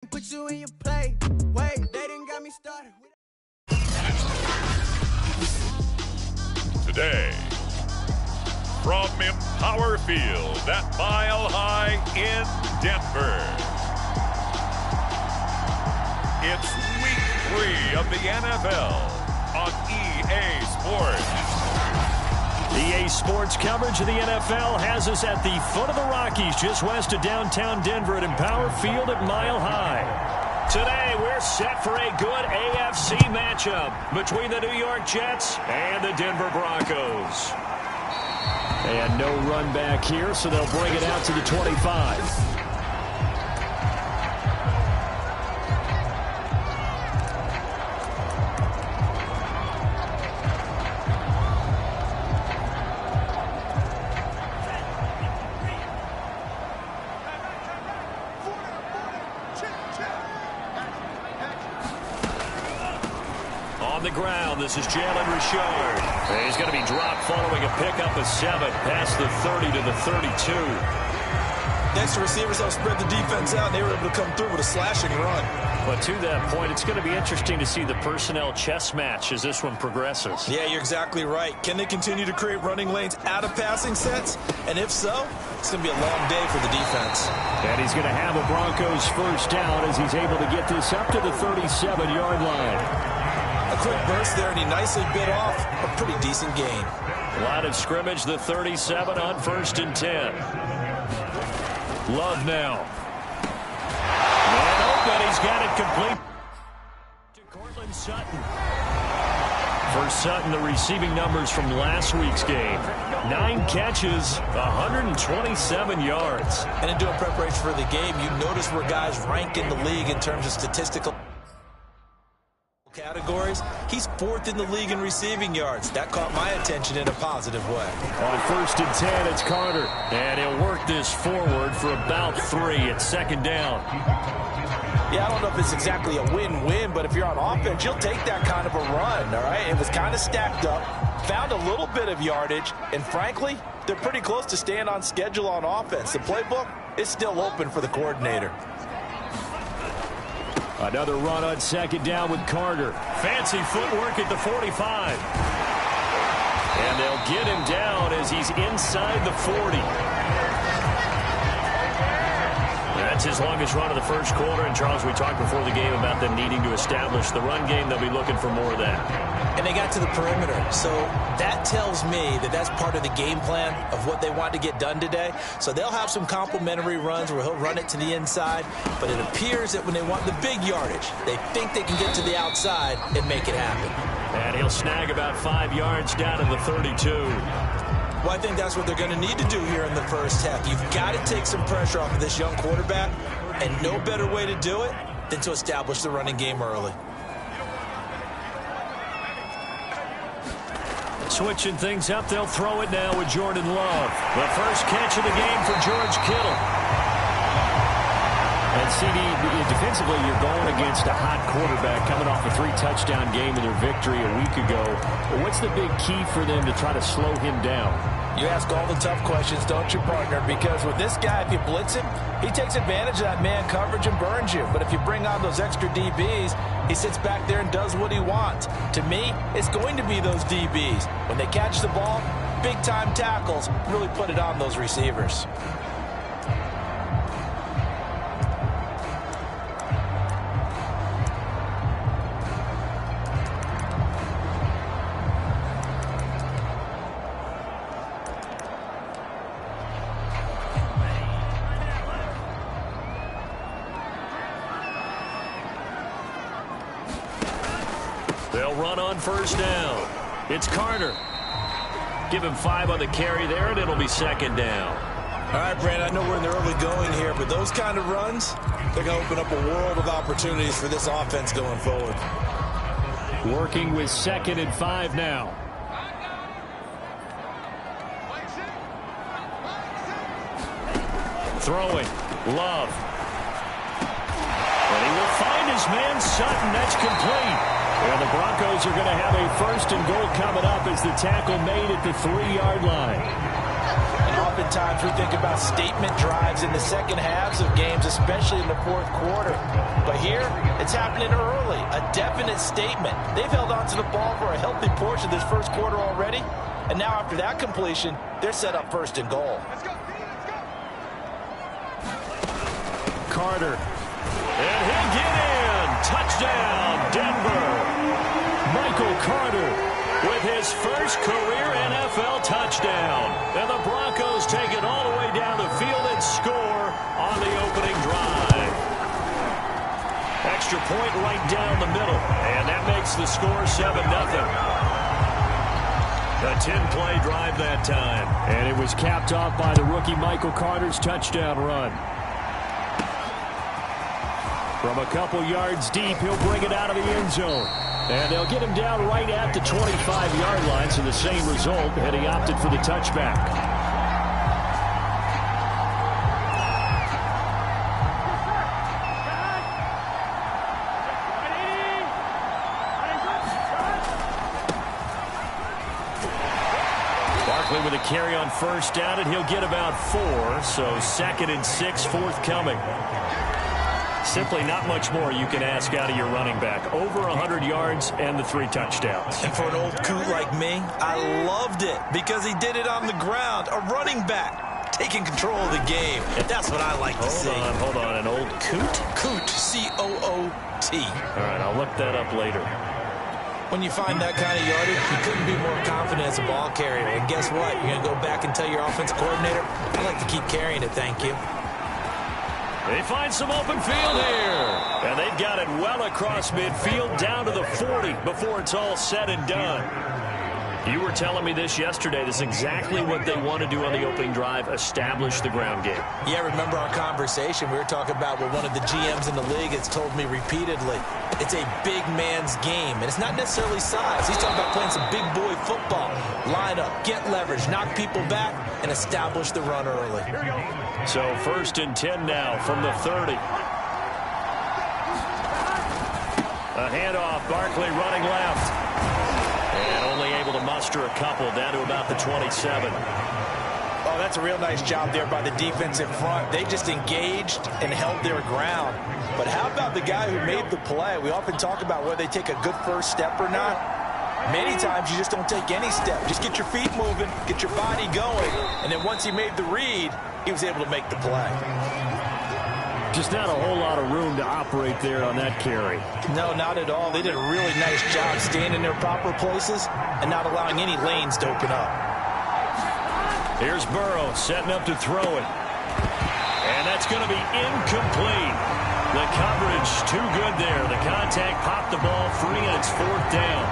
Put you in your play. Wait, they didn't got me started. Today, from Empower Field at Mile High in Denver, it's Week 3 of the NFL on EA Sports. EA Sports coverage of the NFL has us at the foot of the Rockies, just west of downtown Denver at Empower Field at Mile High. Today, we're set for a good AFC matchup between the New York Jets and the Denver Broncos. And no run back here, so they'll bring it out to the 25. On the ground, this is Jalen Richard. He's going to be dropped following a pickup of 7 past the 30 to the 32. Next, the receivers helped spread the defense out, and they were able to come through with a slashing run. But to that point, it's going to be interesting to see the personnel chess match as this one progresses. Yeah, you're exactly right. Can they continue to create running lanes out of passing sets? And if so, it's going to be a long day for the defense. And he's going to have a Broncos first down as he's able to get this up to the 37-yard line. A quick burst there, and he nicely bit off a pretty decent gain. Line of scrimmage, the 37 on 1st and 10. Love now. And open, he's got it complete to Cortland Sutton. For Sutton, the receiving numbers from last week's game. 9 catches, 127 yards. And in doing preparation for the game, you notice where guys rank in the league in terms of statistical categories. He's 4th in the league in receiving yards. That caught my attention in a positive way. On 1st and 10, it's Carter. And he'll work this forward for about 3 at 2nd down. Yeah, I don't know if it's exactly a win-win, but if you're on offense, you'll take that kind of a run, all right? It was kind of stacked up, found a little bit of yardage, and frankly, they're pretty close to staying on schedule on offense. The playbook is still open for the coordinator. Another run on 2nd down with Carter. Fancy footwork at the 45. And they'll get him down as he's inside the 40. That's his longest run of the first quarter. And, Charles, we talked before the game about them needing to establish the run game. They'll be looking for more of that. And they got to the perimeter. So that tells me that that's part of the game plan of what they want to get done today. So they'll have some complementary runs where he'll run it to the inside. But it appears that when they want the big yardage, they think they can get to the outside and make it happen. And he'll snag about 5 yards down to the 32. Well, I think that's what they're going to need to do here in the first half. You've got to take some pressure off of this young quarterback, and no better way to do it than to establish the running game early. Switching things up, they'll throw it now with Jordan Love. The first catch of the game for George Kittle. And, CD, defensively, you're going against a hot quarterback coming off a 3-touchdown game in their victory a week ago. But what's the big key for them to try to slow him down? You ask all the tough questions, don't you, partner? Because with this guy, if you blitz him, he takes advantage of that man coverage and burns you. But if you bring on those extra DBs, he sits back there and does what he wants. To me, it's going to be those DBs. When they catch the ball, big-time tackles really put it on those receivers. They'll run on 1st down. It's Carter. Give him 5 on the carry there, and it'll be 2nd down. All right, Brandon, I know we're in the early going here, but those kind of runs, they're going to open up a world of opportunities for this offense going forward. Working with 2nd and 5 now. Throwing. Love. And he will find his man Sutton. That's complete. And the Broncos are going to have a 1st and goal coming up as the tackle made at the 3-yard line. And often Oftentimes we think about statement drives in the second halves of games, especially in the fourth quarter. But here, it's happening early, a definite statement. They've held on to the ball for a healthy portion of this first quarter already, and now after that completion, they're set up first and goal. Carter. And he'll get in. Touchdown, Denver. Michael Carter with his first career NFL touchdown. And the Broncos take it all the way down the field and score on the opening drive. Extra point right down the middle. And that makes the score 7-0. A 10-play drive that time. And it was capped off by the rookie Michael Carter's touchdown run. From a couple yards deep, he'll bring it out of the end zone. And they'll get him down right at the 25-yard line, so the same result, and he opted for the touchback. Barkley with a carry on first down, and he'll get about 4, so 2nd and 6 forthcoming. Simply not much more you can ask out of your running back. Over 100 yards and the 3 touchdowns. And for an old coot like me, I loved it because he did it on the ground. A running back taking control of the game. That's what I like to see. Hold on. An old coot? Coot, C-O-O-T. All right, I'll look that up later. When you find that kind of yardage, you couldn't be more confident as a ball carrier. And guess what? You're going to go back and tell your offensive coordinator, I'd like to keep carrying it, thank you. They find some open field here. And they've got it well across midfield down to the 40 before it's all said and done. You were telling me this yesterday. This is exactly what they want to do on the opening drive, establish the ground game. Yeah, remember our conversation? We were talking about what one of the GMs in the league has told me repeatedly. It's a big man's game, and it's not necessarily size. He's talking about playing some big boy football. Line up, get leverage, knock people back, and establish the run early. So 1st and 10 now from the 30. A handoff, Barkley running left. And only able to muster a couple down to about the 27. Oh, that's a real nice job there by the defense in front. They just engaged and held their ground. But how about the guy who made the play? We often talk about whether they take a good first step or not. Many times you just don't take any step. Just get your feet moving, get your body going, and then once he made the read, he was able to make the play. Just not a whole lot of room to operate there on that carry. No, not at all. They did a really nice job staying in their proper places and not allowing any lanes to open up. Here's Burrow setting up to throw it. And that's going to be incomplete. The coverage too good there. The contact popped the ball free, and it's 4th down.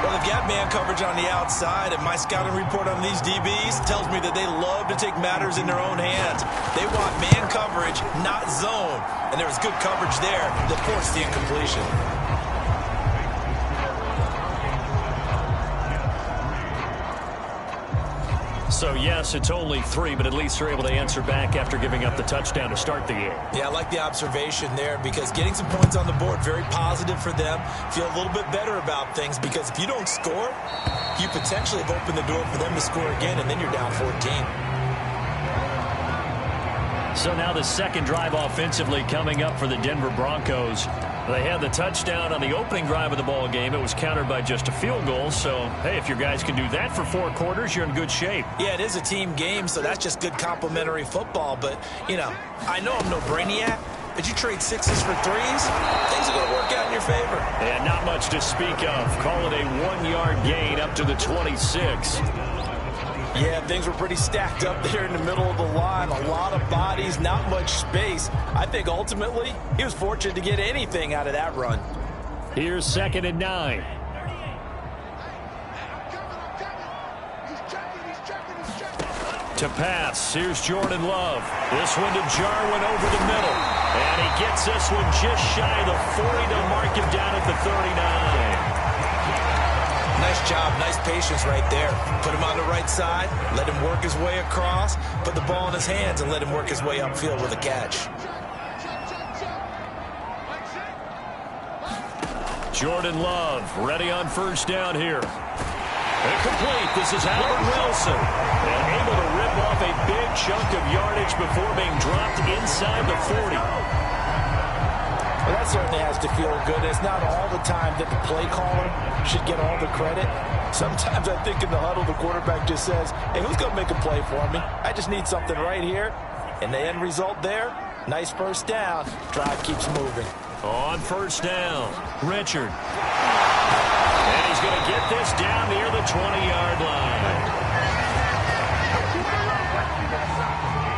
Well, they've got man coverage on the outside, and my scouting report on these DBs tells me that they love to take matters in their own hands. They want man coverage, not zone. And there was good coverage there that forced the incompletion. So, yes, it's only 3, but at least they're able to answer back after giving up the touchdown to start the game. Yeah, I like the observation there because getting some points on the board, very positive for them. Feel a little bit better about things because if you don't score, you potentially have opened the door for them to score again, and then you're down 14. So now the second drive offensively coming up for the Denver Broncos. They had the touchdown on the opening drive of the ball game. It was countered by just a field goal. So, hey, if your guys can do that for 4 quarters, you're in good shape. Yeah, it is a team game, so that's just good complimentary football. But, you know, I know I'm no brainiac, but you trade 6s for 3s, things are going to work out in your favor. And not much to speak of. Call it a 1-yard gain up to the 26. Yeah, things were pretty stacked up there in the middle of the line. A lot of bodies, not much space. I think ultimately he was fortunate to get anything out of that run. Here's 2nd and 9. To pass, here's Jordan Love. This one to Jarwin over the middle. And he gets this one just shy of the 40 to mark him down at the 39. Nice job, nice patience right there. Put him on the right side, let him work his way across, put the ball in his hands, and let him work his way upfield with a catch. Jordan Love ready on first down here. Incomplete. This is Albert Wilson. And able to rip off a big chunk of yardage before being dropped inside the 40. Well, that certainly has to feel good. It's not all the time that the play caller should get all the credit. Sometimes I think in the huddle, the quarterback just says, hey, who's going to make a play for me? I just need something right here. And the end result there, nice first down. Drive keeps moving. On first down, Richard. And he's going to get this down near the 20-yard line.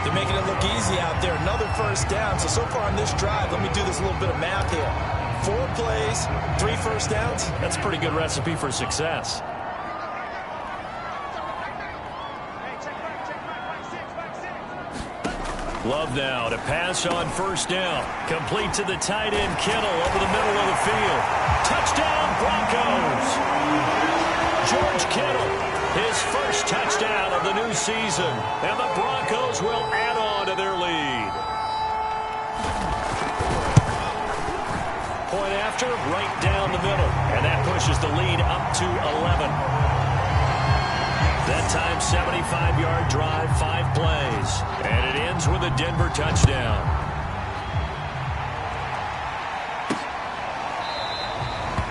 They're making it look easy out there. Another first down. So far on this drive, let me do this little bit of math here. 4 plays, 3 first downs. That's a pretty good recipe for success. Love now to pass on first down. Complete to the tight end, Kittle, over the middle of the field. Touchdown, Broncos. George Kittle, his first touchdown of the new season. And the Broncos will add on to their lead. Point after, right down the middle. And that pushes the lead up to 11. That time, 75-yard drive, 5 plays. And it ends with a Denver touchdown.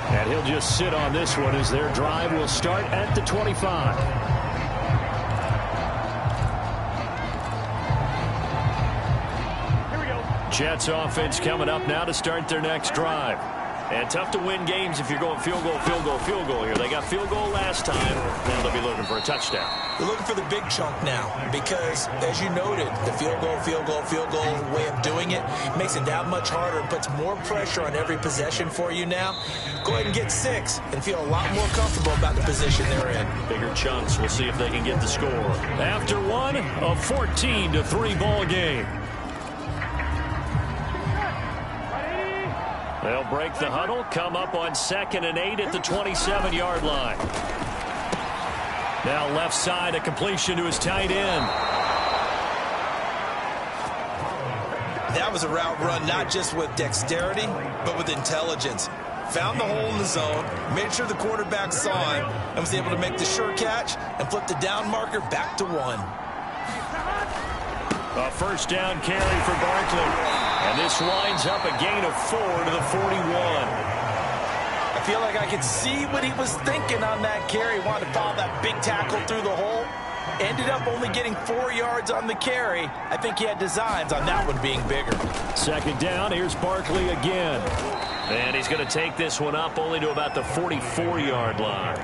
And he'll just sit on this one as their drive will start at the 25. Here we go. Jets offense coming up now to start their next drive. And tough to win games if you're going field goal, field goal, field goal here. They got field goal last time. Now they'll be looking for a touchdown. They're looking for the big chunk now because, as you noted, the field goal, field goal, field goal way of doing it makes it that much harder and puts more pressure on every possession for you now. Go ahead and get 6 and feel a lot more comfortable about the position they're in. Bigger chunks. We'll see if they can get the score. After one, a 14-3 ball game. They'll break the huddle, come up on 2nd and 8 at the 27-yard line. Now left side, a completion to his tight end. That was a route run not just with dexterity, but with intelligence. Found the hole in the zone, made sure the quarterback saw him, and was able to make the sure catch and flip the down marker back to 1. A first down carry for Barkley. And this winds up a gain of 4 to the 41. I feel like I could see what he was thinking on that carry. Wanted to follow that big tackle through the hole. Ended up only getting 4 yards on the carry. I think he had designs on that one being bigger. Second down, here's Barkley again. And he's going to take this one up only to about the 44-yard line.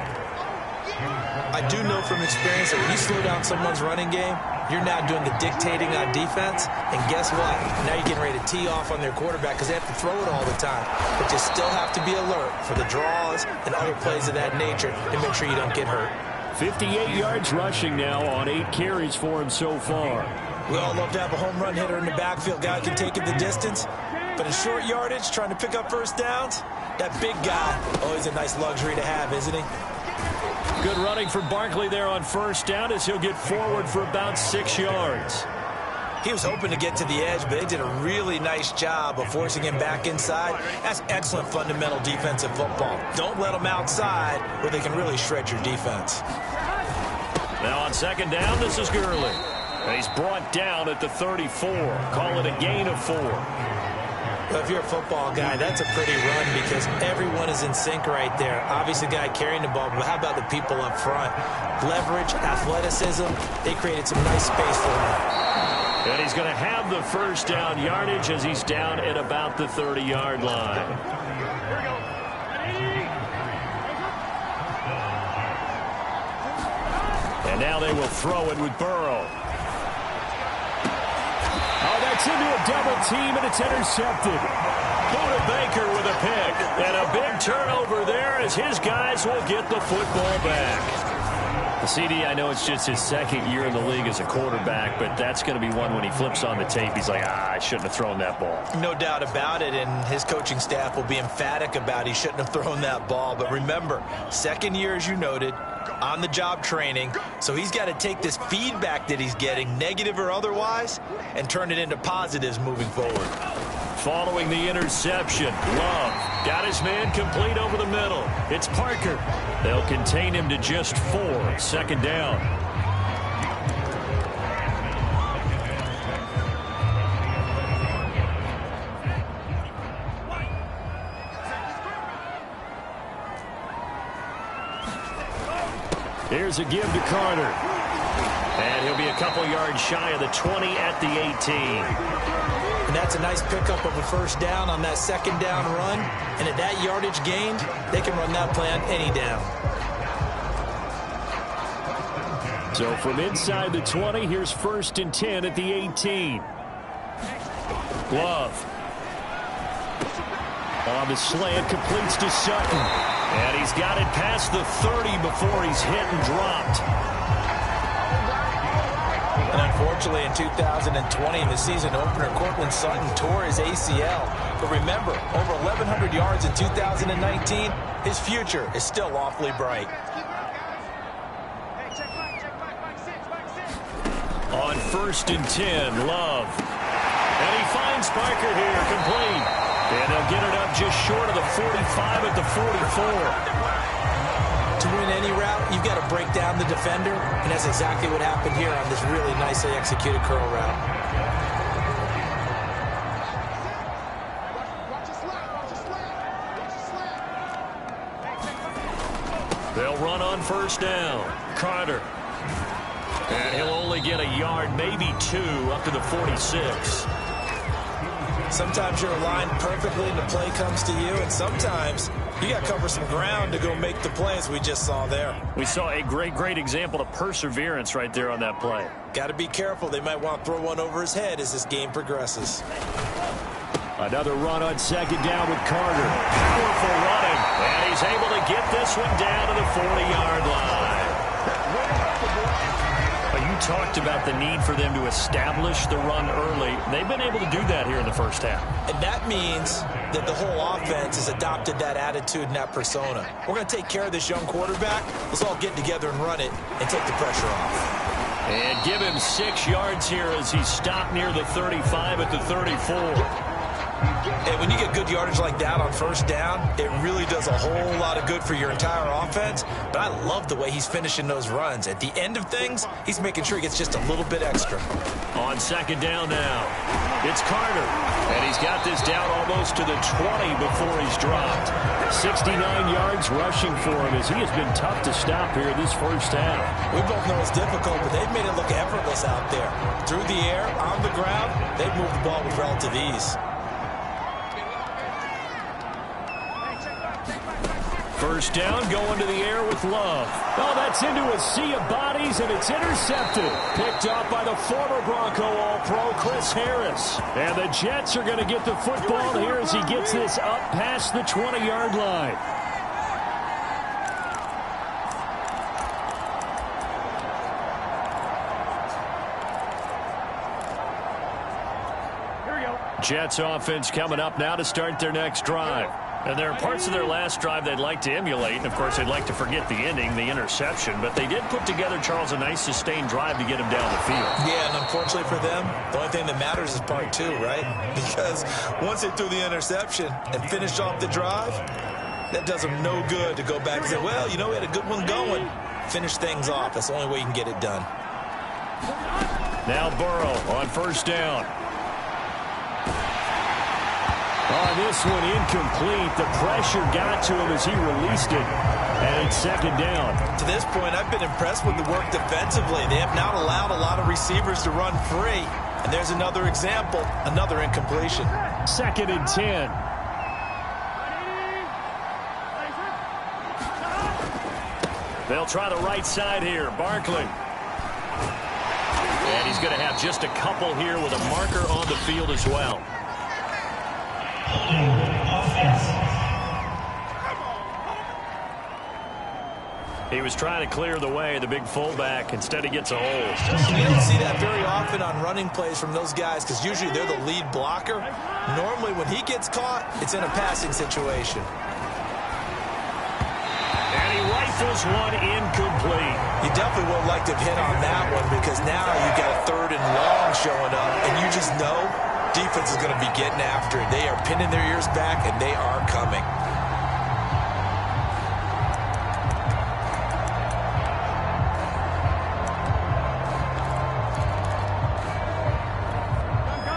I do know from experience that when you slow down someone's running game, you're now doing the dictating on defense. And guess what? Now you're getting ready to tee off on their quarterback because they have to throw it all the time. But you still have to be alert for the draws and other plays of that nature to make sure you don't get hurt. 58 yards rushing now on 8 carries for him so far. We all love to have a home run hitter in the backfield. Guy can take it the distance. But in short yardage, trying to pick up first downs, that big guy, always a nice luxury to have, isn't he? Good running for Barkley there on first down as he'll get forward for about 6 yards. He was hoping to get to the edge, but they did a really nice job of forcing him back inside. That's excellent fundamental defensive football. Don't let them outside where they can really shred your defense. Now on second down, this is Gurley. And he's brought down at the 34. Call it a gain of 4. Well, if you're a football guy, that's a pretty run because everyone is in sync right there. Obviously, the guy carrying the ball, but how about the people up front? Leverage, athleticism, they created some nice space for him. And he's going to have the first down yardage as he's down at about the 30-yard line. And now they will throw it with Burrow. It's into a double team, and it's intercepted. Buda Baker with a pick. And a big turnover there as his guys will get the football back. The CD, I know it's just his 2nd year in the league as a quarterback, but that's going to be one when he flips on the tape. He's like, I shouldn't have thrown that ball. No doubt about it, and his coaching staff will be emphatic about he shouldn't have thrown that ball. But remember, 2nd year, as you noted, on-the-job training, so he's got to take this feedback that he's getting, negative or otherwise, and turn it into positives moving forward. Following the interception, Love got his man complete over the middle. It's Parker. They'll contain him to just 4. Second down. Here's a give to Carter. And he'll be a couple yards shy of the 20 at the 18. And that's a nice pickup of a first down on that second down run. And at that yardage gained, they can run that play on any down. So from inside the 20, here's 1st and 10 at the 18. Love. On the slant, completes to Sutton. And he's got it past the 30 before he's hit and dropped. And unfortunately, in 2020, in the season opener, Cortland Sutton tore his ACL. But remember, over 1,100 yards in 2019, his future is still awfully bright. On 1st and 10, Love. And he finds Parker here, complete. And they'll get it up just short of the 45 at the 44. To win any route, you've got to break down the defender, and that's exactly what happened here on this really nicely executed curl route. They'll run on 1st down. Carter. And he'll only get a yard, maybe 2, up to the 46. Sometimes you're aligned perfectly and the play comes to you, and sometimes you got to cover some ground to go make the plays we just saw there. We saw a great example of perseverance right there on that play. Got to be careful. They might want to throw one over his head as this game progresses. Another run on 2nd down with Carter. Powerful running. And he's able to get this one down to the 40-yard line. You talked about the need for them to establish the run early. They've been able to do that here in the first half. And that means that the whole offense has adopted that attitude and that persona. We're going to take care of this young quarterback. Let's all get together and run it and take the pressure off. And give him 6 yards here as he stopped near the 35 at the 34. And when you get good yardage like that on 1st down, it really does a whole lot of good for your entire offense. But I love the way he's finishing those runs. At the end of things, he's making sure he gets just a little bit extra. On 2nd down now, it's Carter. And he's got this down almost to the 20 before he's dropped. 69 yards rushing for him as he has been tough to stop here this first half. We both know it's difficult, but they've made it look effortless out there. Through the air, on the ground, they've moved the ball with relative ease. 1st down, going to the air with Love. Oh, that's into a sea of bodies, and it's intercepted. Picked off by the former Bronco All-Pro, Chris Harris. And the Jets are going to get the football here as he gets this up past the 20-yard line. Here we go. Jets offense coming up now to start their next drive. And there are parts of their last drive they'd like to emulate. And, of course, they'd like to forget the ending, the interception. But they did put together, Charles, a nice sustained drive to get him down the field. Yeah, and unfortunately for them, the only thing that matters is part 2, right? Because once they threw the interception and finished off the drive, that does them no good to go back and say, well, you know, we had a good one going. Finish things off. That's the only way you can get it done. Now Burrow on 1st down. Oh, this one incomplete. The pressure got to him as he released it. And it's 2nd down. To this point, I've been impressed with the work defensively. They have not allowed a lot of receivers to run free. And there's another example, another incompletion. 2nd and 10. They'll try the right side here. Barkley. And he's going to have just a couple here with a marker on the field as well. He was trying to clear the way, the big fullback. Instead, he gets a hold. You don't see that very often on running plays from those guys because usually they're the lead blocker. Normally, when he gets caught, it's in a passing situation. And he rifles one incomplete. You definitely would like to hit on that one because now you've got a 3rd and long showing up, and you just know defense is going to be getting after it. They are pinning their ears back, and they are coming.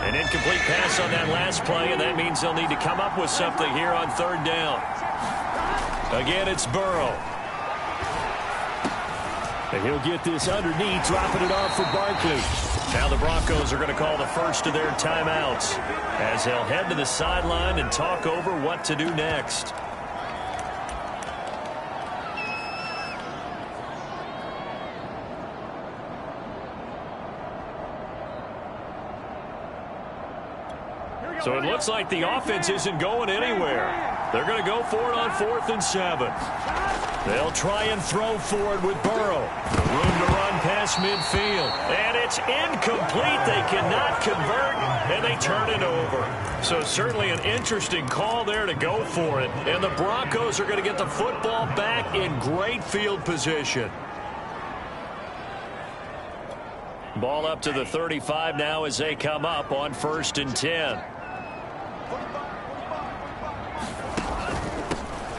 An incomplete pass on that last play, and that means they'll need to come up with something here on third down. Again, it's Burrow. And he'll get this underneath, dropping it off for Barkley. Now the Broncos are going to call the first of their timeouts as they'll head to the sideline and talk over what to do next. So it looks like the offense isn't going anywhere. They're going to go for it on 4th and 7. They'll try and throw for it with Burrow. Room to run past midfield. And it's incomplete. They cannot convert, and they turn it over. So certainly an interesting call there to go for it. And the Broncos are going to get the football back in great field position. Ball up to the 35 now as they come up on 1st and 10.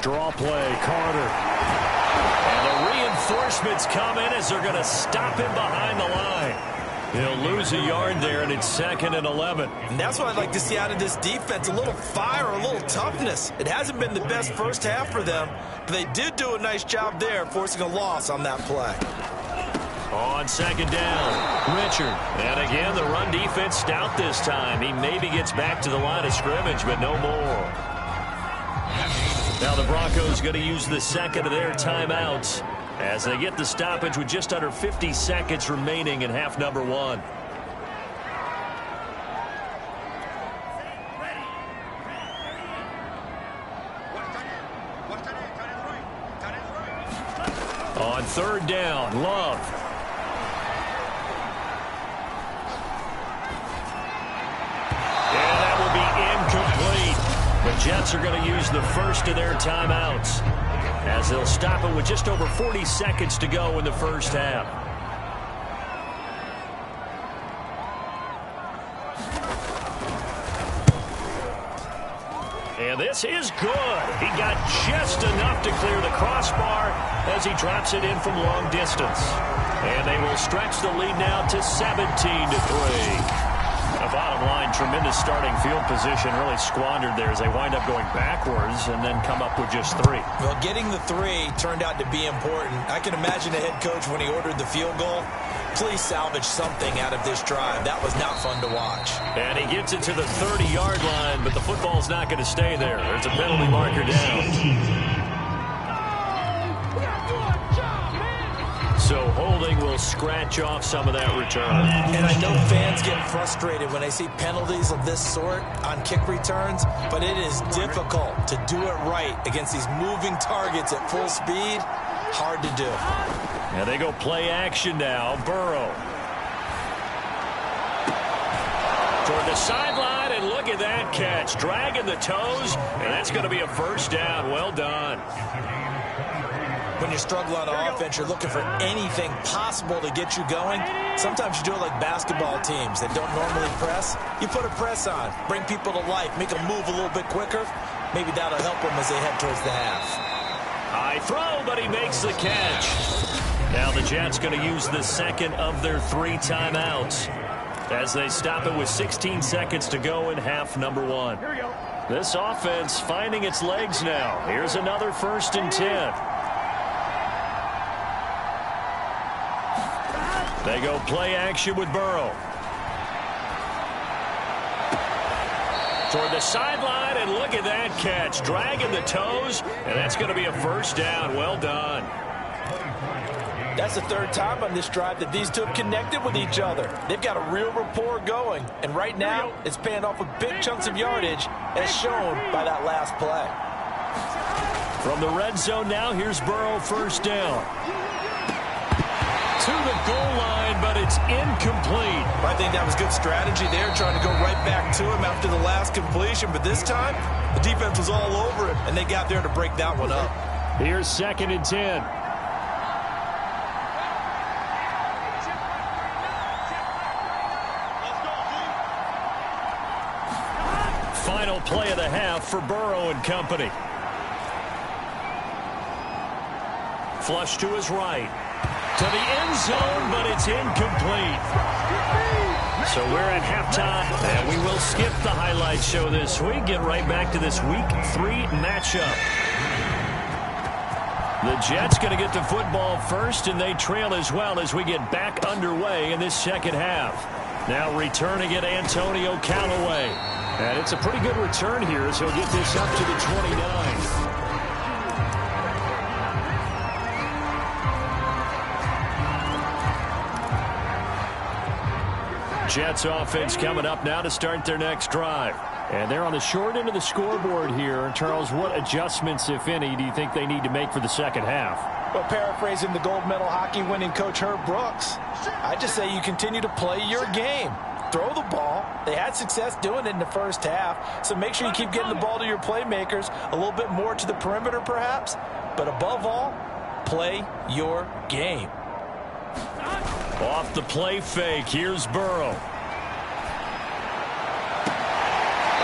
Draw play, Carter. And the reinforcements come in as they're going to stop him behind the line. He'll lose a yard there, and it's 2nd and 11. And that's what I'd like to see out of this defense, a little fire, a little toughness. It hasn't been the best first half for them, but they did do a nice job there, forcing a loss on that play. On 2nd down, Richard. And again, the run defense stout this time. He maybe gets back to the line of scrimmage, but no more. Now the Broncos going to use the second of their timeouts as they get the stoppage with just under 50 seconds remaining in half number 1. On 3rd down, Love. And that will be incomplete. The Jets are going to use the first of their timeouts as they'll stop it with just over 40 seconds to go in the first half. And this is good. He got just enough to clear the crossbar as he drops it in from long distance. And they will stretch the lead now to 17-3. The bottom line, tremendous starting field position, really squandered there as they wind up going backwards and then come up with just 3. Well, getting the 3 turned out to be important. I can imagine the head coach when he ordered the field goal. Please salvage something out of this drive. That was not fun to watch. And he gets it to the 30-yard line, but the football's not going to stay there. There's a penalty marker down. So holding will scratch off some of that return. And I know fans get frustrated when they see penalties of this sort on kick returns, but it is difficult to do it right against these moving targets at full speed. Hard to do. Now they go play action now. Burrow. Toward the sideline, and look at that catch. Dragging the toes, and that's going to be a first down. Well done. When you struggle on offense, you're looking for anything possible to get you going. Sometimes you do it like basketball teams that don't normally press. You put a press on, bring people to life, make them move a little bit quicker. Maybe that'll help them as they head towards the half. High throw, but he makes the catch. Now the Jets going to use the second of their 3 timeouts as they stop it with 16 seconds to go in half number 1. This offense finding its legs now. Here's another 1st and 10. They go play action with Burrow. Toward the sideline, and look at that catch. Dragging the toes, and that's going to be a first down. Well done. That's the 3rd time on this drive that these two have connected with each other. They've got a real rapport going, and right now it's paying off with big chunks of yardage as shown by that last play. From the red zone now, here's Burrow, 1st down. To the goal line, but it's incomplete. I think that was good strategy there, trying to go right back to him after the last completion. But this time, the defense was all over it, and they got there to break that one up. Here's 2nd and 10. now for Burrow and company. Flush to his right. To the end zone, but it's incomplete. So we're at halftime, and we will skip the highlight show this week. Get right back to this Week 3 matchup. The Jets going to get the football first, and they trail as well as we get back underway in this second half. Now returning it, Antonio Callaway. And it's a pretty good return here as he'll get this up to the 29. Jets offense coming up now to start their next drive. And they're on the short end of the scoreboard here. Charles, what adjustments, if any, do you think they need to make for the second half? Well, paraphrasing the gold medal hockey winning coach Herb Brooks, I just say you continue to play your game. Throw the ball. They had success doing it in the first half, so make sure you keep getting the ball to your playmakers, a little bit more to the perimeter perhaps, but above all, play your game. Off the play fake, here's Burrow.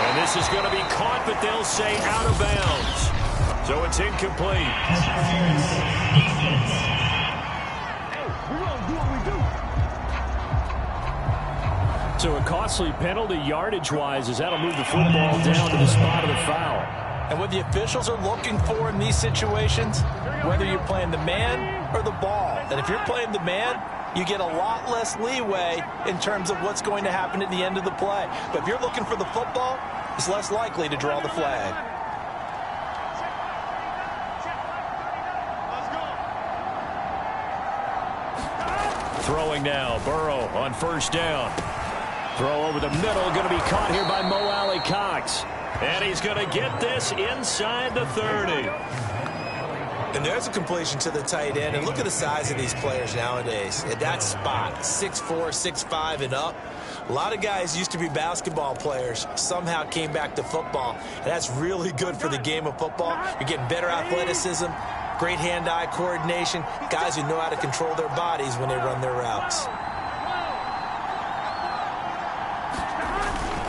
And this is going to be caught, but they'll say out of bounds. So it's incomplete. So a costly penalty yardage-wise as that'll move the football down to the spot of the foul. And what the officials are looking for in these situations, whether you're playing the man or the ball. And if you're playing the man, you get a lot less leeway in terms of what's going to happen at the end of the play. But if you're looking for the football, it's less likely to draw the flag. Throwing now, Burrow on first down. Throw over the middle, going to be caught here by Mo Alley-Cox. And he's going to get this inside the 30. And there's a completion to the tight end. And look at the size of these players nowadays. At that spot, 6'4", 6'5", and up. A lot of guys used to be basketball players, somehow came back to football. And that's really good for the game of football. You're getting better athleticism, great hand-eye coordination, guys who know how to control their bodies when they run their routes.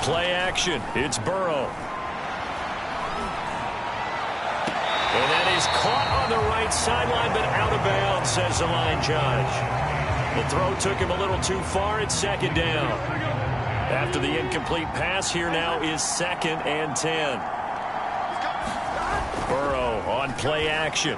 Play action. It's Burrow. And that is caught on the right sideline, but out of bounds, says the line judge. The throw took him a little too far. It's second down. After the incomplete pass, here now is 2nd and 10. Burrow on play action.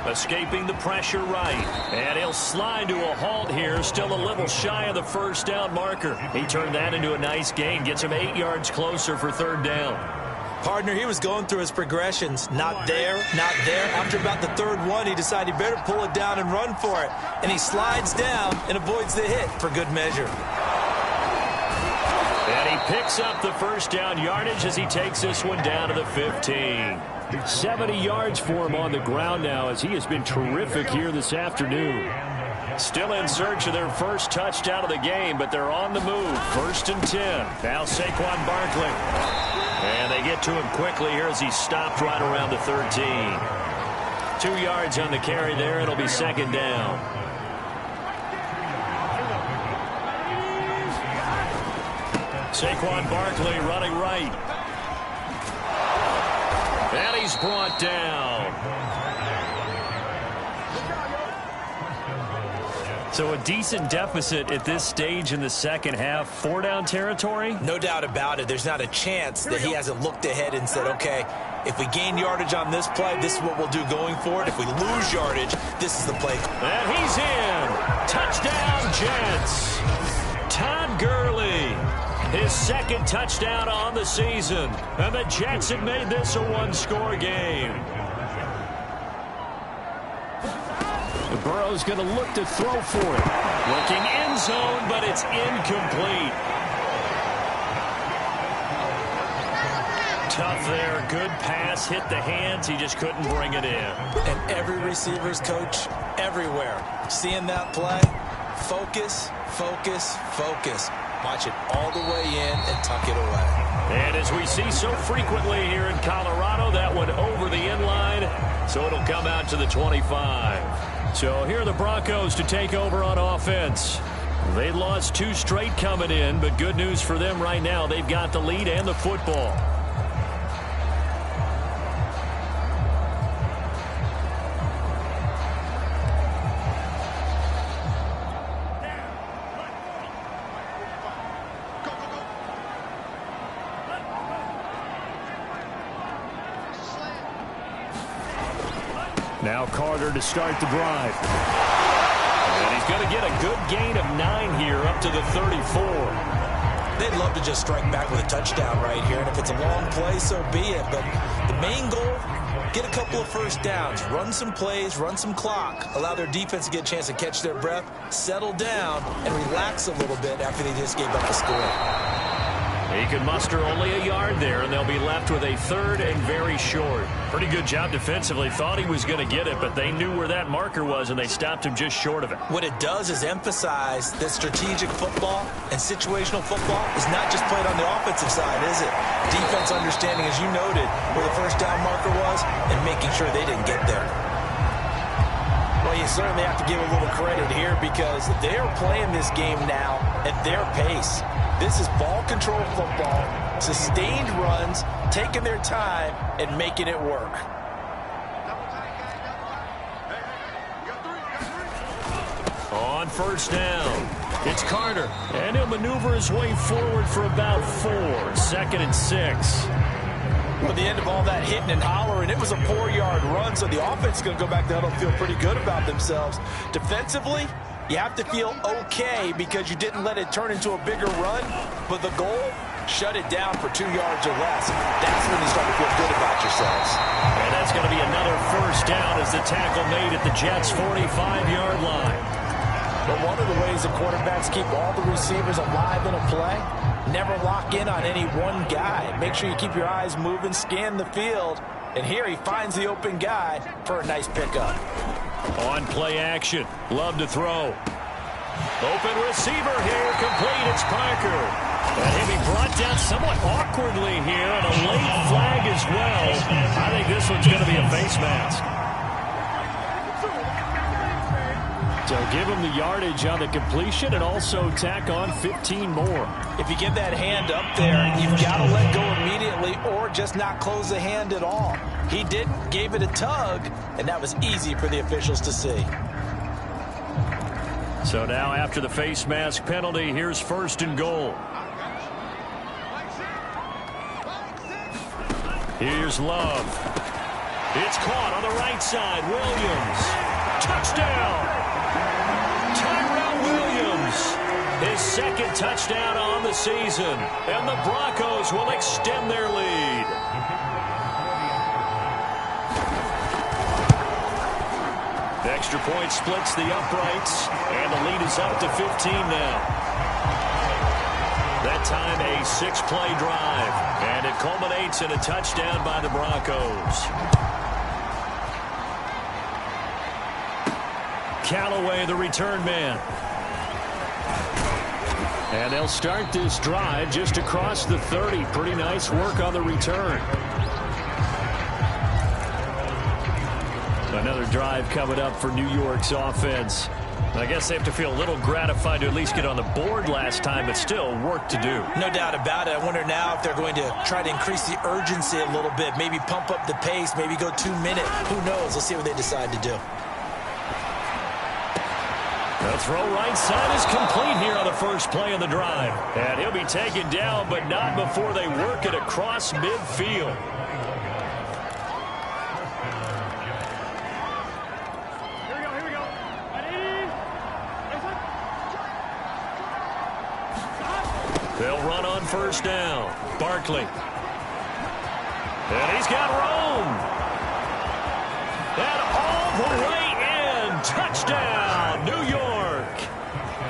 Escaping the pressure right. And he'll slide to a halt here. Still a little shy of the first down marker. He turned that into a nice gain. Gets him 8 yards closer for 3rd down. Partner, he was going through his progressions. Not there, not there. After about the 3rd one, he decided he better pull it down and run for it. And he slides down and avoids the hit for good measure. And he picks up the first down yardage as he takes this one down to the 15. 70 yards for him on the ground now as he has been terrific here this afternoon. Still in search of their first touchdown of the game, but they're on the move. 1st and 10. Now Saquon Barkley. And they get to him quickly here as he's stopped right around the 13. 2 yards on the carry there. It'll be 2nd down. Saquon Barkley running right. And he's brought down. So a decent deficit at this stage in the second half. 4-down territory? No doubt about it. There's not a chance that he hasn't looked ahead and said, okay, if we gain yardage on this play, this is what we'll do going forward. If we lose yardage, this is the play. And he's in. Touchdown, Jets. Todd Gurley. His 2nd touchdown on the season. And the Jets have made this a one-score game. Burrow's going to look to throw for it. Looking end zone, but it's incomplete. Tough there. Good pass. Hit the hands. He just couldn't bring it in. And every receiver's coach everywhere. Seeing that play, focus, focus, focus. Watch it all the way in and tuck it away. And as we see so frequently here in Colorado, that one over the end line, so it'll come out to the 25. So here are the Broncos to take over on offense. They lost 2 straight coming in, but good news for them right now. They've got the lead and the football. Now Carter to start the drive. And he's going to get a good gain of 9 here up to the 34. They'd love to just strike back with a touchdown right here, and if it's a long play, so be it. But the main goal, get a couple of first downs, run some plays, run some clock, allow their defense to get a chance to catch their breath, settle down, and relax a little bit after they just gave up the score. He could muster only a yard there, and they'll be left with a 3rd and very short. Pretty good job defensively. Thought he was going to get it, but they knew where that marker was, and they stopped him just short of it. What it does is emphasize that strategic football and situational football is not just played on the offensive side, is it? Defense understanding, as you noted, where the first down marker was and making sure they didn't get there. Well, you certainly have to give a little credit here because they're playing this game now at their pace. This is ball control football, sustained runs, taking their time, and making it work. On first down, it's Carter, and he'll maneuver his way forward for about 4. 2nd and 6. At the end of all that hitting and hollering, it was a 4-yard run, so the offense is going to go back there and feel pretty good about themselves. Defensively, you have to feel okay because you didn't let it turn into a bigger run, but the goal, shut it down for 2 yards or less. That's when you start to feel good about yourselves. And that's going to be another first down as the tackle made at the Jets' 45-yard line. But one of the ways the quarterbacks keep all the receivers alive in a play, never lock in on any one guy. Make sure you keep your eyes moving, scan the field, and here he finds the open guy for a nice pickup. On play action, Love to throw. Open receiver here, complete, it's Parker. And he'll be brought down somewhat awkwardly here, and a late flag as well. I think this one's going to be a face mask. So give him the yardage on the completion and also tack on 15 more. If you give that hand up there, you've got to let go immediately or just not close the hand at all. He didn't, gave it a tug, and that was easy for the officials to see. So now after the face mask penalty, here's 1st and goal. Here's Love. It's caught on the right side. Williams. Touchdown. Tyrell Williams. His 2nd touchdown on the season. And the Broncos will extend their lead. The extra point splits the uprights. And the lead is up to 15 now. That time a 6-play drive. And it culminates in a touchdown by the Broncos. Callaway, the return man. And they'll start this drive just across the 30. Pretty nice work on the return. Another drive coming up for New York's offense. I guess they have to feel a little gratified to at least get on the board last time, but still work to do. No doubt about it. I wonder now if they're going to try to increase the urgency a little bit, maybe pump up the pace, maybe go 2 minute. Who knows? Let's see what they decide to do. The throw right side is complete here on the first play of the drive. And he'll be taken down, but not before they work it across midfield. They'll run on first down. Barkley. And he's got room. And all the way in. Touchdown, New York.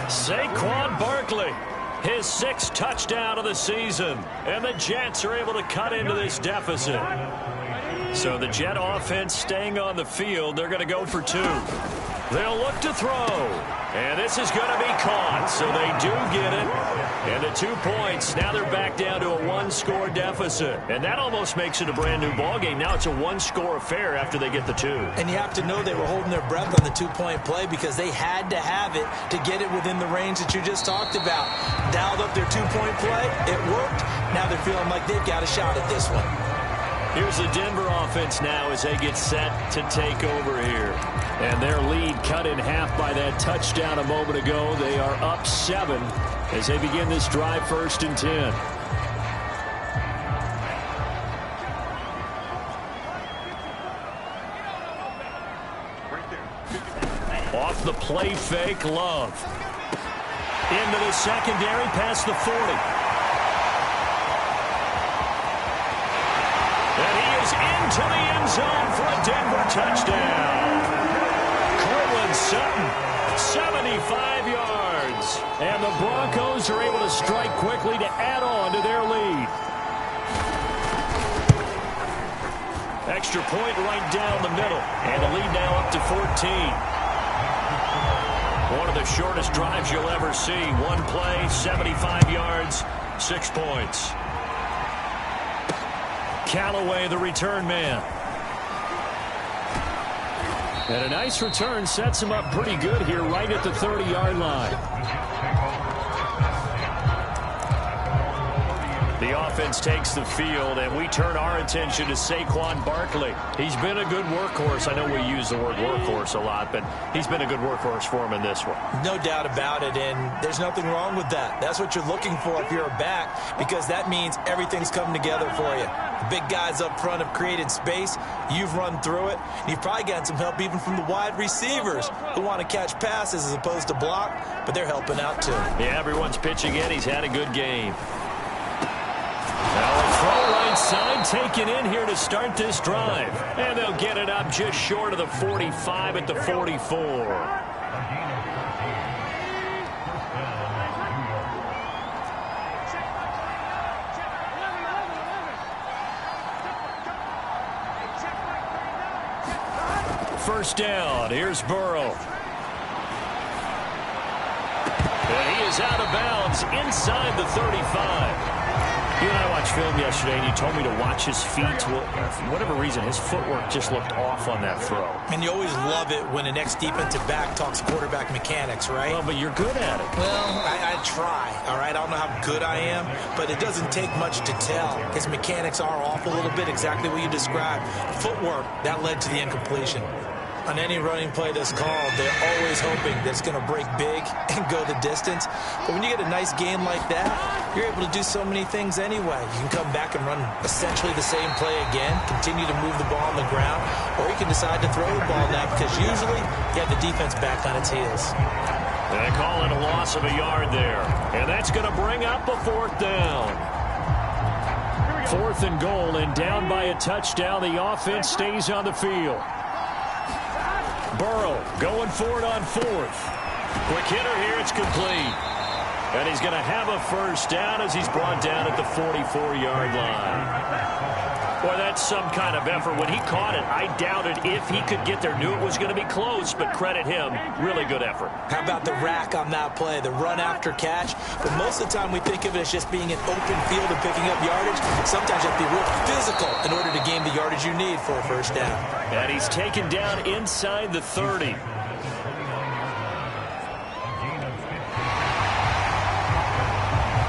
Saquon Barkley. His 6th touchdown of the season. And the Jets are able to cut into this deficit. So the Jet offense staying on the field. They're going to go for 2. They'll look to throw. And this is going to be caught, so they do get it. And the 2 points, now they're back down to a one-score deficit. And that almost makes it a brand-new ballgame. Now it's a one-score affair after they get the 2. And you have to know they were holding their breath on the 2-point play because they had to have it to get it within the range that you just talked about. Dialed up their 2-point play. It worked. Now they're feeling like they've got a shot at this one. Here's the Denver offense now as they get set to take over here. And their lead cut in half by that touchdown a moment ago. They are up 7 as they begin this drive, 1st and 10. Off the play fake, Love. Into the secondary, past the 40. And he is into the end zone for a Denver touchdown. Cortland Sutton, 75 yards. And the Broncos are able to strike quickly to add on to their lead. Extra point right down the middle. And the lead now up to 14. One of the shortest drives you'll ever see. One play, 75 yards, 6 points. Callaway, the return man. And a nice return sets him up pretty good here right at the 30-yard line. The offense takes the field, and we turn our attention to Saquon Barkley. He's been a good workhorse. I know we use the word workhorse a lot, but he's been a good workhorse for him in this one. No doubt about it, and there's nothing wrong with that. That's what you're looking for if you're a back, because that means everything's coming together for you. The big guys up front have created space. You've run through it. You've probably gotten some help even from the wide receivers who want to catch passes as opposed to block, but they're helping out too. Yeah, everyone's pitching in. He's had a good game. Now a throw right side taken in here to start this drive. And they'll get it up just short of the 45 at the 44. First down. Here's Burrow. And he is out of bounds inside the 35. You and I watched film yesterday, and you told me to watch his feet. Well, for whatever reason, his footwork just looked off on that throw. And you always love it when an ex-defensive back talks quarterback mechanics, right? Well, but you're good at it. Well, I try, all right? I don't know how good I am, but it doesn't take much to tell. His mechanics are off a little bit, exactly what you described. Footwork, that led to the incompletion. On any running play that's called, they're always hoping that it's going to break big and go the distance. But when you get a nice game like that, you're able to do so many things anyway. You can come back and run essentially the same play again, continue to move the ball on the ground, or you can decide to throw the ball now because usually you have the defense back on its heels. They call it a loss of a yard there. And that's going to bring up a 4th down. 4th and goal, and down by a touchdown. The offense stays on the field. Burrow going for it on 4th. Quick hitter here, it's complete. And he's going to have a first down as he's brought down at the 44-yard line. Boy, that's some kind of effort. When he caught it, I doubted if he could get there. Knew it was going to be close, but credit him. Really good effort. How about the rack on that play, the run after catch? But most of the time we think of it as just being an open field and picking up yardage. Sometimes you have to be real physical in order to gain the yardage you need for a first down. And he's taken down inside the 30.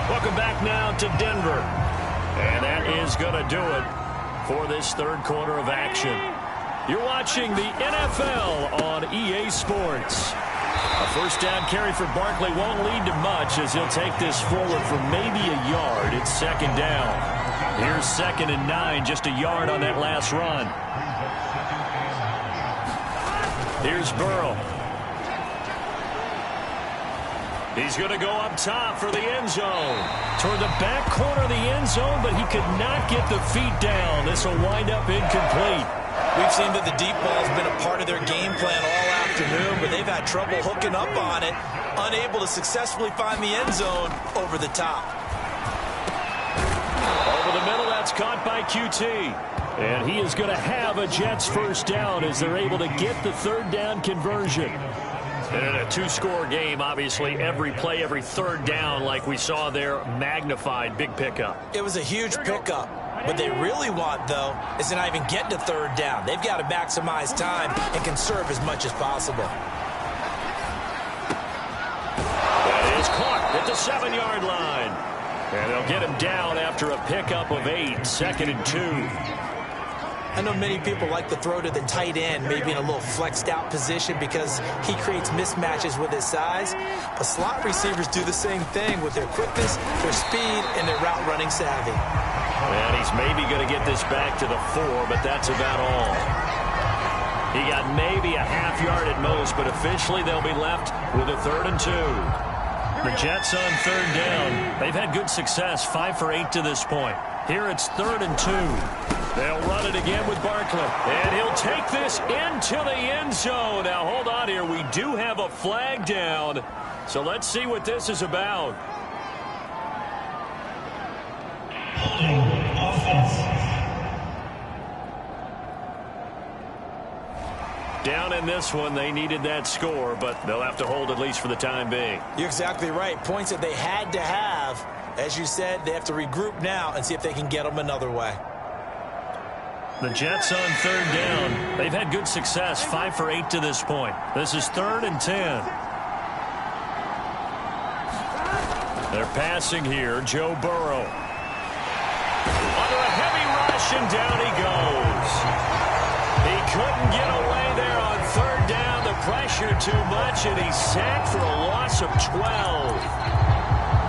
Welcome back now to Denver. And that is going to do it for this 3rd quarter of action. You're watching the NFL on EA Sports. A first down carry for Barkley won't lead to much as he'll take this forward for maybe a yard. It's 2nd down. Here's 2nd and 9, just a yard on that last run. Here's Burrow. He's going to go up top for the end zone. Toward the back corner of the end zone, but he could not get the feet down. This will wind up incomplete. We've seen that the deep ball has been a part of their game plan all afternoon, but they've had trouble hooking up on it, unable to successfully find the end zone over the top. Over the middle, that's It's caught by QT. And he is going to have a Jets first down as they're able to get the third down conversion. And in a two-score game, obviously, every play, every third down, like we saw there, magnified. Big pickup. It was a huge pickup. What they really want, though, is to not even get to third down. They've got to maximize time and conserve as much as possible. That is caught at the 7-yard line. And they'll get him down after a pickup of 8, 2nd and 2. I know many people like to throw to the tight end, maybe in a little flexed out position because he creates mismatches with his size. But slot receivers do the same thing with their quickness, their speed, and their route running savvy. And he's maybe going to get this back to the 4, but that's about all. He got maybe a half yard at most, but officially they'll be left with a 3rd and 2. The Jets on third down. They've had good success, 5 for 8 to this point. Here it's 3rd and 2. They'll run it again with Barkley. And he'll take this into the end zone. Now, hold on here. We do have a flag down. So let's see what this is about. Down in this one, they needed that score, but they'll have to hold at least for the time being. You're exactly right. Points that they had to have. As you said, they have to regroup now and see if they can get them another way. The Jets on third down. They've had good success, 5 for 8 to this point. This is 3rd and 10. They're passing here. Joe Burrow. Under a heavy rush, and down he goes. He couldn't get away there on third down. The pressure too much, and he's sacked for a loss of 12.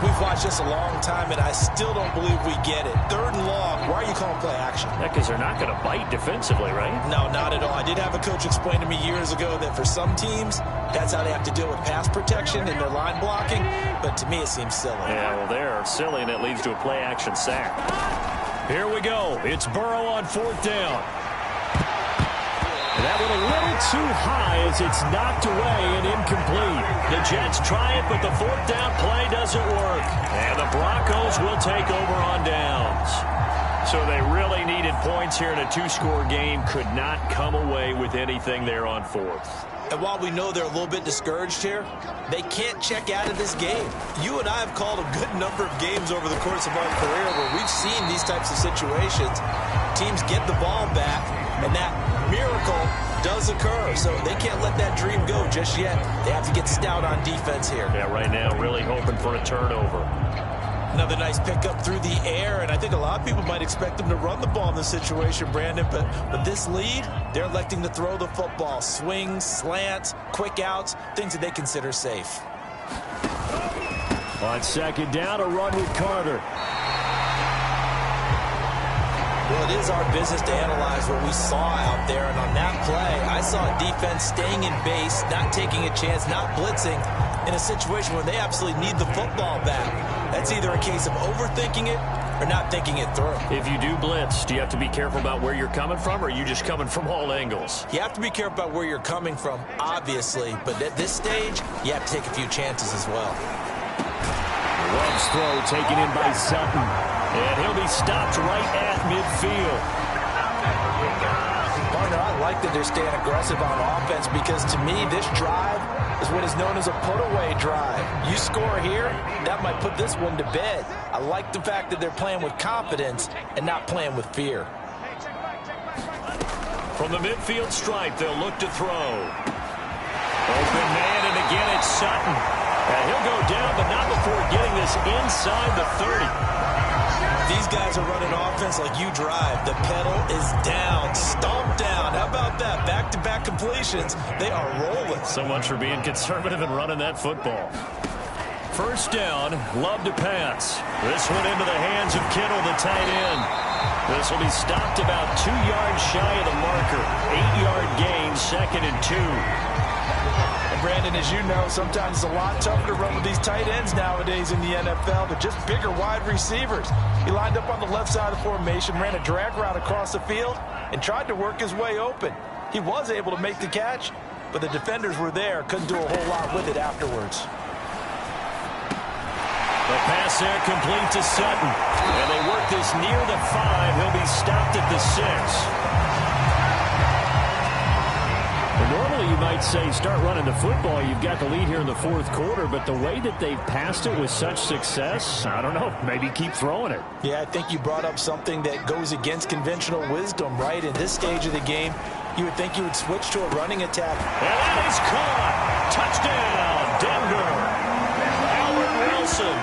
We've watched this a long time, and I still don't believe we get it. 3rd and long. Why are you calling play action? Yeah, because they're not going to bite defensively, right? No, not at all. I did have a coach explain to me years ago that for some teams, that's how they have to deal with pass protection and their line blocking. But to me, it seems silly. Yeah, well, they're silly, and it leads to a play action sack. Here we go. It's Burrow on 4th down. That one a little too high as it's knocked away and incomplete. The Jets try it, but the 4th down play doesn't work. And the Broncos will take over on downs. So they really needed points here in a two-score game. Could not come away with anything there on 4th. And while we know they're a little bit discouraged here, they can't check out of this game. You and I have called a good number of games over the course of our career where we've seen these types of situations. Teams get the ball back, and that miracle does occur. So they can't let that dream go just yet. They have to get stout on defense here. Yeah, right now really hoping for a turnover. Another nice pickup through the air, and I think a lot of people might expect them to run the ball in this situation, Brandon, but with this lead, they're electing to throw the football. Swings, slants, quick outs, things that they consider safe. On 2nd down, a run with Carter. Well, it is our business to analyze what we saw out there, and on that play, I saw a defense staying in base, not taking a chance, not blitzing, in a situation where they absolutely need the football back. That's either a case of overthinking it or not thinking it through. If you do blitz, do you have to be careful about where you're coming from, or are you just coming from all angles? You have to be careful about where you're coming from, obviously, but at this stage, you have to take a few chances as well. Love's throw taken in by Sutton. And he'll be stopped right at midfield. Partner, I like that they're staying aggressive on offense because to me, this drive is what is known as a put-away drive. You score here, that might put this one to bed. I like the fact that they're playing with confidence and not playing with fear. From the midfield stripe, they'll look to throw. Open man, and again it's Sutton. And he'll go down, but not before getting this inside the 30. These guys are running offense like you drive. The pedal is down, stomped down. How about that? Back-to-back completions. They are rolling. So much for being conservative and running that football. First down, Love to pass. This one into the hands of Kittle, the tight end. This will be stopped about 2 yards shy of the marker. 8-yard gain, 2nd and 2. Brandon, as you know, sometimes it's a lot tougher to run with these tight ends nowadays in the NFL. They're just bigger wide receivers. He lined up on the left side of the formation, ran a drag route across the field, and tried to work his way open. He was able to make the catch, but the defenders were there, couldn't do a whole lot with it afterwards. The pass there complete to Sutton. And they work this near the 5. He'll be stopped at the 6. Normally, you might say start running the football. You've got the lead here in the fourth quarter, but the way that they've passed it with such success, I don't know, maybe keep throwing it. Yeah, I think you brought up something that goes against conventional wisdom, right? In this stage of the game, you would think you would switch to a running attack. And that is caught. Touchdown, Denver. Albert Wilson,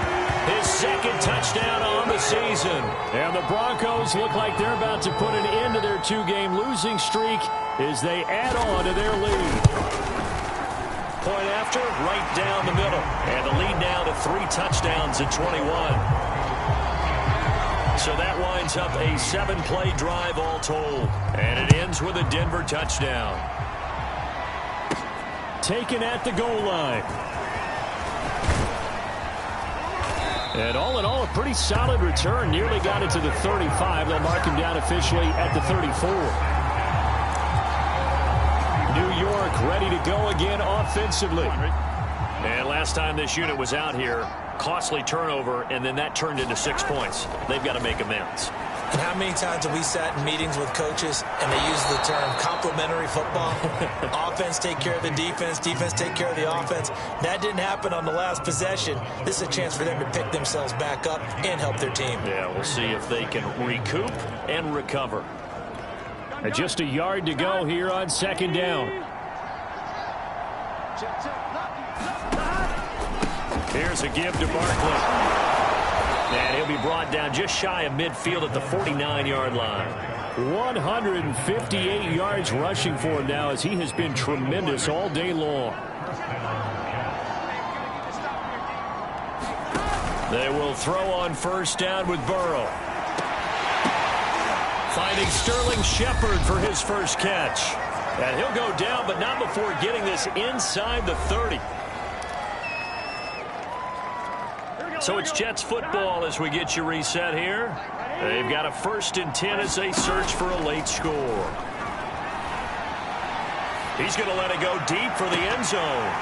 his second touchdown on the season. And the Broncos look like they're about to put an end to their 2-game losing streak as they add on to their lead. Point after, right down the middle. And the lead now to 3 touchdowns at 21. So that winds up a 7-play drive all told. And it ends with a Denver touchdown. Taken at the goal line. And all in all, a pretty solid return. Nearly got it to the 35. They'll mark him down officially at the 34. New York ready to go again offensively. And last time this unit was out here, costly turnover, and then that turned into 6 points. They've got to make amends. And how many times have we sat in meetings with coaches and they use the term complementary football? Offense take care of the defense, defense take care of the offense. That didn't happen on the last possession. This is a chance for them to pick themselves back up and help their team. Yeah, we'll see if they can recoup and recover. And just a yard to go here on second down. Here's a give to Barkley. And he'll be brought down just shy of midfield at the 49-yard line. 158 yards rushing for him now as he has been tremendous all day long. They will throw on first down with Burrow. Finding Sterling Shepard for his first catch. And he'll go down, but not before getting this inside the 30. So it's Jets football as we get you reset here. They've got a 1st and 10 as they search for a late score. He's going to let it go deep for the end zone.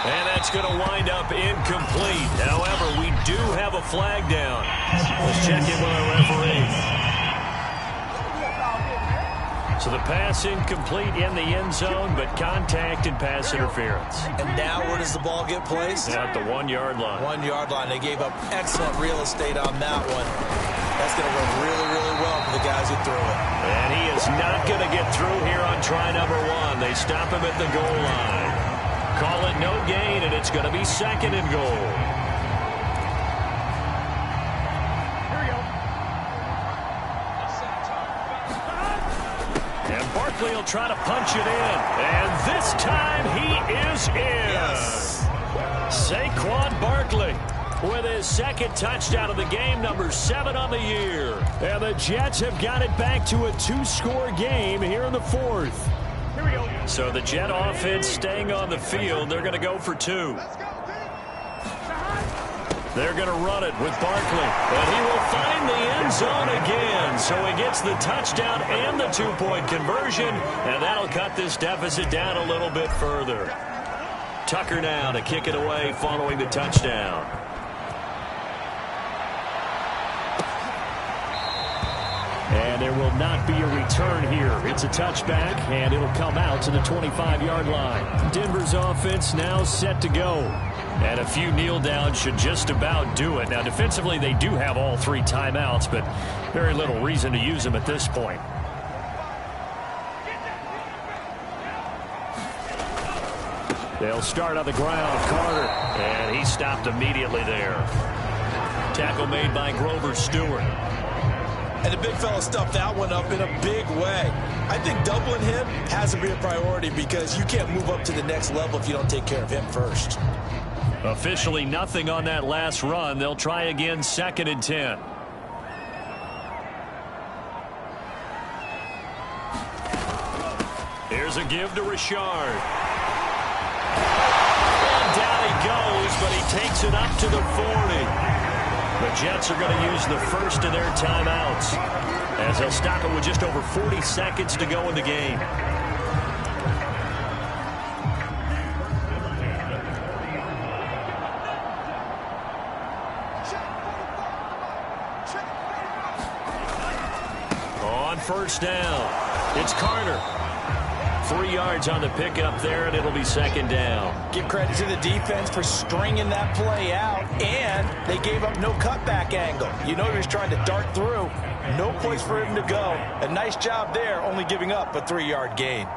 And that's going to wind up incomplete. However, we do have a flag down. Let's check in with our referee. So the pass incomplete in the end zone, but contact and pass interference. And now where does the ball get placed? At the 1-yard line. 1-yard line. They gave up excellent real estate on that one. That's going to work really, really well for the guys who threw it. And he is not going to get through here on try number 1. They stop him at the goal line. Call it no gain, and it's going to be 2nd and goal. Barkley will try to punch it in. And this time he is in. Yes. Saquon Barkley with his 2nd touchdown of the game, number 7 on the year. And the Jets have got it back to a 2-score game here in the 4th. Here we go. So the Jet offense staying on the field. They're going to go for 2. They're going to run it with Barkley. And he will find the end zone again. So he gets the touchdown and the 2-point conversion. And that'll cut this deficit down a little bit further. Tucker now to kick it away following the touchdown. And there will not be a return here. It's a touchback, and it'll come out to the 25-yard line. Denver's offense now set to go. And a few kneel downs should just about do it. Now, defensively, they do have all 3 timeouts, but very little reason to use them at this point. They'll start on the ground. Carter. And he stopped immediately there. Tackle made by Grover Stewart. And the big fella stuffed that one up in a big way. I think doubling him has to be a priority because you can't move up to the next level if you don't take care of him first. Officially nothing on that last run. They'll try again 2nd and 10. Here's a give to Richard. And down he goes, but he takes it up to the 40. The Jets are going to use the first of their timeouts as they'll stop it with just over 40 seconds to go in the game. on first down. It's Carter. 3 yards on the pickup there, and it'll be second down. Give credit to the defense for stringing that play out, and they gave up no cutback angle. You know he was trying to dart through. No place for him to go. A nice job there, only giving up a 3-yard gain.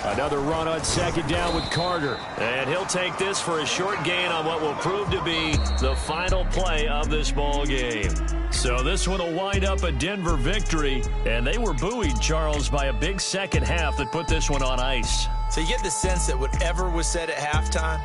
Another run on second down with Carter. And he'll take this for a short gain on what will prove to be the final play of this ball game. So this one will wind up a Denver victory. And they were buoyed, Charles, by a big second half that put this one on ice. So you get the sense that whatever was said at halftime,